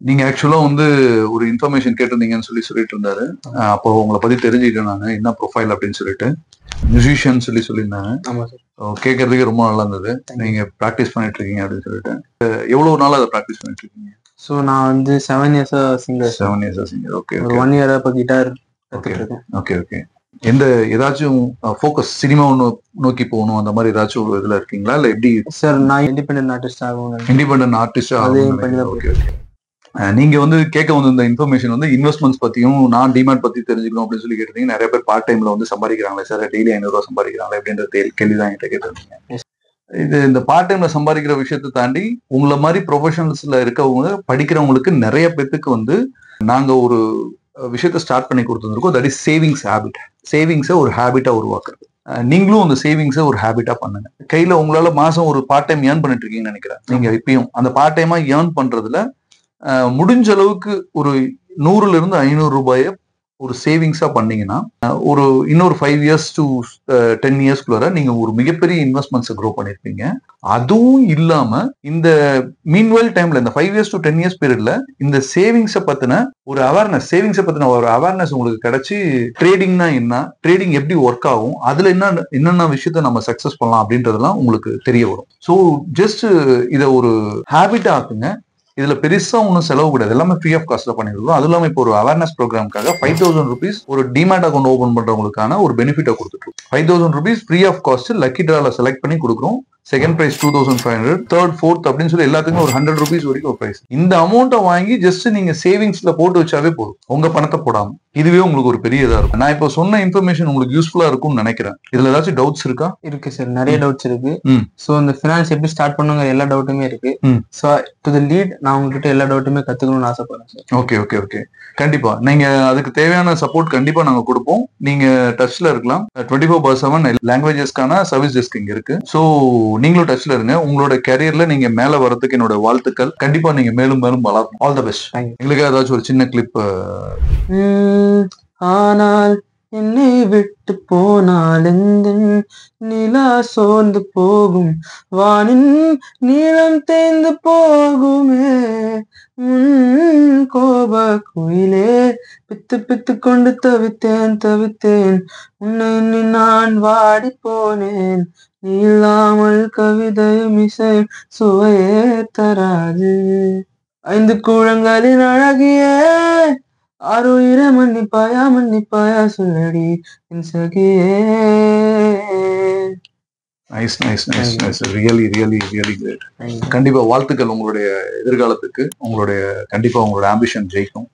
நீங்க ஆக்சுவலா வந்து ஒரு இன்ஃபர்மேஷன் கேட்டிருந்தீங்கன்னு சொல்லிட்டு இருந்தாரு. அப்போ உங்களை பத்தி தெரிஞ்சுக்கிட்டேன் நான் என்ன ப்ரொஃபைல் அப்படின்னு சொல்லிட்டு. மியூசிஷியன் சொல்லியிருந்தாங்க. ஆமா சார். கேட்கறதுக்கே ரொம்ப நல்லா இருந்தது. நீங்க ப்ராக்டிஸ் பண்ணிட்டு இருக்கீங்க அப்படின்னு சொல்லிட்டு. எவ்வளவு நாளா அதை ப்ராக்டிஸ் பண்ணிட்டு இருக்கீங்க? ஸோ நான் வந்து 7 இயர்ஸா சிங்கர். 7 இயர்ஸா சிங்கர். ஓகே. ஒரு 1 இயரா இப்போ கிட்டார் ஓகே கத்துட்டு இருக்கேன். Okay okay. எந்த ஏதாச்சும் ஃபோக்கஸ் சினிமா நோக்கி போகணும் அந்த மாதிரி ஏதாச்சும் ஒரு இதுல இருக்கீங்களா இல்ல எப்படி? சார் நான் இண்டிபெண்டன்ட் ஆர்டிஸ்ட் ஆகணும். இண்டிபெண்டன்ட் ஆர்டிஸ்டா? அதே பண்ணி தான். Okay okay. நீங்க வந்து கேட்க வந்து இந்த இன்ஃபர்மேஷன் வந்து இன்வெஸ்ட்மெண்ட்ஸ் பத்தியும் நான் டிமாட் பத்தி தெரிஞ்சுக்கணும் அப்படின்னு சொல்லி கேட்டீங்க. நிறைய பேர் பார்ட் டைம்ல வந்து சம்பாதிக்கிறாங்களே சார், டெய்லி 500 ரூபாய் சம்பாதிக்கிறாங்களே அப்படின்ற கேள்விதான் என்கிட்ட கேட்டிருந்தீங்க. இது இந்த பார்ட் டைம்ல சம்பாதிக்கிற விஷயத்தை தாண்டி உங்களை மாதிரி ப்ரொஃபஷனல்ஸ்ல இருக்கவங்க படிக்கிறவங்களுக்கு நிறைய பேத்துக்கு வந்து நாங்க ஒரு விஷயத்த ஸ்டார்ட் பண்ணி கொடுத்துருக்கோம். That is savings habit. சேவிங்ஸை ஒரு ஹேபிட்டா உருவாக்குறது. நீங்களும் அந்த சேவிங்ஸை ஒரு ஹேபிட்டா பண்ணுங்க. கையில உங்களால மாசம் ஒரு பார்ட் டைம் ஏர்ன் பண்ணிட்டு இருக்கீங்கன்னு நினைக்கிறேன். நீங்க இப்பயும் அந்த பார்ட் டைமா ஏர்ன் பண்றதுல முடிஞ்ச அளவுக்கு ஒரு 100 இருந்து 500 ரூபாயை ஒரு சேவிங்ஸா பண்ணீங்கன்னா ஒரு இன்னொரு 5 இயர்ஸ் டு 10 இயர்ஸ்க்குள்ள நீங்க ஒரு மிகப்பெரிய இன்வெஸ்ட்மெண்ட்ஸ் க்ரோ பண்ணிருப்பீங்க. அதுவும் இல்லாம இந்த மீன்வெல் டைம்ல இந்த 5 இயர்ஸ் டு 10 இயர்ஸ் பீரியட்ல இந்த சேவிங்ஸை பத்தின ஒரு அவேர்னஸ், சேவிங்ஸை பத்தின ஒரு அவேர்னஸ் உங்களுக்கு கிடைச்சி ட்ரேடிங்னா என்ன, ட்ரேடிங் எப்படி ஒர்க் ஆகும், அதுல என்னென்ன விஷயத்த நம்ம சக்சஸ் பண்ணலாம் அப்படின்றதெல்லாம் உங்களுக்கு தெரிய வரும். ஸோ ஜஸ்ட் இதை ஒரு ஹேபிட்டா ஆக்குங்க. இதுல பெருசா ஒன்றும் செலவு கூடாது. எல்லாமே ஃப்ரீ ஆஃப் காஸ்ட்ல பண்ணிருக்கோம். அது இல்லாம இப்போ ஒரு அவேர்னஸ் ப்ரோக்ராமுக்காக 5000 rupees ஒரு டிமேட் அக்கௌண்ட் ஓபன் பண்றவங்களுக்கான ஒரு பெனிஃபிட்டை கொடுத்துட்டு 5000 rupees free of cost lucky டிரால செலக்ட் பண்ணி கொடுக்குறோம். செகண்ட் பிரைஸ் 2500, தேர்ட் ஃபோர்த் அப்படின்னு சொல்லி எல்லாத்துக்குமே ஒரு 100 rupees வரைக்கும் ஒரு பிரைஸ். இந்த அமௌண்ட்டை வாங்கி ஜஸ்ட் நீங்க சேவிங்ஸ்ல போட்டு வச்சாவே போதும், உங்க பணத்தை போடாம. இதுவே உங்களுக்கு ஒரு பெரிய இதா இருக்கும். நான் இப்போ சொன்ன இன்ஃபர்மேஷன் உங்களுக்கு யூஸ்ஃபுல்லா இருக்கும்னு நினைக்கிறேன். இதுல ஏதாச்சும் டவுட்ஸ் இருக்கா? இருக்கு சார், நிறைய டவுட்ஸ் இருக்கு. ஸோ இந்த ஃபினான்ஸ் எப்படி ஸ்டார்ட் பண்ணுங்க எல்லா டவுட்டுமே இருக்கு. ஸோ டு தி லீட் நான் உங்ககிட்ட எல்லா டவுட்டுமே கத்துக்கணும்னு ஆசைப்படுறேன் சார். Okay okay okay. கண்டிப்பா நீங்க அதுக்கு தேவையான சப்போர்ட் கண்டிப்பா நாங்க கொடுப்போம். நீங்க டச்ல இருக்கலாம். 24/7 லாங்குவேஜஸ்க்கான சர்வீஸ் டெஸ்க் இங்க இருக்கு. ஸோ நீங்களும் டச்ல இருங்க. உங்களோட கேரியர்ல நீங்க மேல வரதுக்கு என்னோட வாழ்த்துக்கள். கண்டிப்பா நீங்க மேலும் மேலும் வளரணும். All the best. எங்களுக்கு ஏதாச்சும் ஒரு சின்ன கிளிப். ஆனால் என்னை விட்டு போனால் எந்த நிலா சோர்ந்து போகும், வானின் நீளம் தேய்ந்து போகுமே, கோப குயிலே பித்து பித்து கொண்டு தவித்தேன் உன்னை நான் வாடி போனேன், நீ இல்லாமல் கவிதையும் இசையும் சுவையே தராது, 5 கூழங்களின் அழகியே ஆறுயிர மன்னிப்பாயா சொல்லடி என் சகியே. Nice nice nice nice. Really really really great. கண்டிப்பா வாழ்த்துக்கள் உங்களுடைய எதிர்காலத்துக்கு. உங்களுடைய கண்டிப்பா உங்களோட ஆம்பிஷன் ஜெயிக்கும்.